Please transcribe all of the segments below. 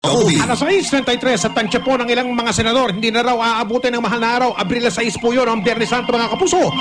DWIZ. Alas 6:33 sa tansya po ng ilang mga senador, hindi na raw aabutin ng mahal na araw. Abril 6 po yun, ang Biyernes Santo mga kapuso.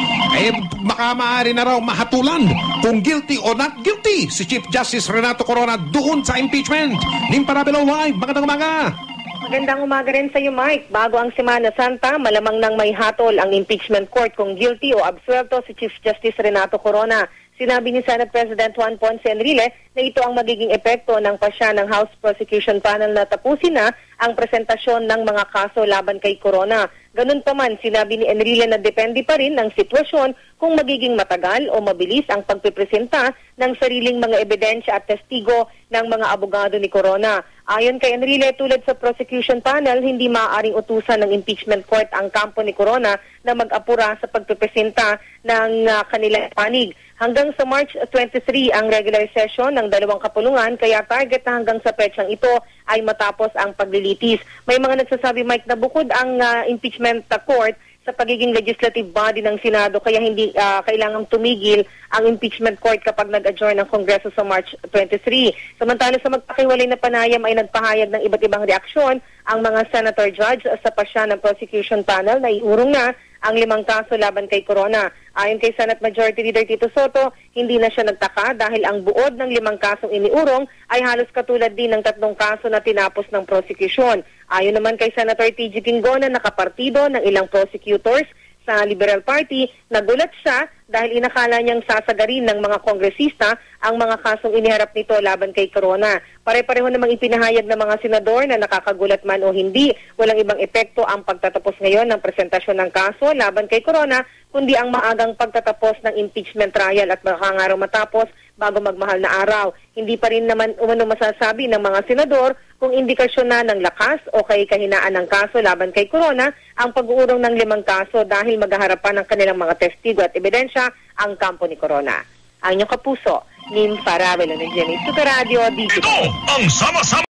Baka maaari na raw mahatulan kung guilty o not guilty si Chief Justice Renato Corona doon sa impeachment. Nimpa Rabelo Live, magandang umaga. Magandang umaga rin sa iyo, Mike. Bago ang Semana Santa, malamang nang may hatol ang impeachment court kung guilty o absuelto si Chief Justice Renato Corona. Sinabi ni Senate President Juan Ponce Enrile na ito ang magiging epekto ng pasya ng House Prosecution Panel na tapusin na ang presentasyon ng mga kaso laban kay Corona. Ganun pa man, sinabi ni Enrile na depende pa rin ng sitwasyon kung magiging matagal o mabilis ang pagpipresenta ng sariling mga ebidensya at testigo ng mga abogado ni Corona. Ayon kay Enrile, tulad sa prosecution panel, hindi maaaring utusan ng impeachment court ang kampo ni Corona na mag-apura sa pagpipresenta ng kanilang panig. Hanggang sa March 23 ang regular session ng dalawang kapulungan, kaya target na hanggang sa petsang ito ay matapos ang paglilitis. May mga nagsasabi, Mike, na bukod ang impeachment court sa pagiging legislative body ng Senado, kaya hindi kailangang tumigil ang impeachment court kapag nag-adjourn ng Kongreso sa March 23. Samantala sa magpakiwalay na panayam ay nagpahayag ng iba't ibang reaksyon ang mga senator judge sa pasya ng prosecution panel na iurong na ang 5 kaso laban kay Corona. Ayon kay Senate Majority Leader Tito Soto, hindi na siya nagtaka dahil ang buod ng 5 kasong iniurong ay halos katulad din ng 3 kaso na tinapos ng prosecution. Ayon naman kay Senator T.G. Ginggona, nakapartido ng ilang prosecutors sa Liberal Party, nagulat siya dahil inakala niyang sasagarin ng mga kongresista ang mga kasong iniharap nito laban kay Corona. Pare-pareho namang ipinahayag ng mga senador na nakakagulat man o hindi, walang ibang epekto ang pagtatapos ngayon ng presentasyon ng kaso laban kay Corona, kundi ang maagang pagtatapos ng impeachment trial at baka nga raw matapos bago magmahal na araw. Hindi pa rin naman umano masasabi ng mga senador kung indikasyon na ng lakas o kay kahinaan ng kaso laban kay Corona ang pag-uurong ng 5 kaso dahil maghaharapan ng kanilang mga testigo at ebidensya ang kampo ni Corona. Ang inyong kapuso, Nim Farabelo ng Jenny Super Radio Digital. Ito ang sama-sama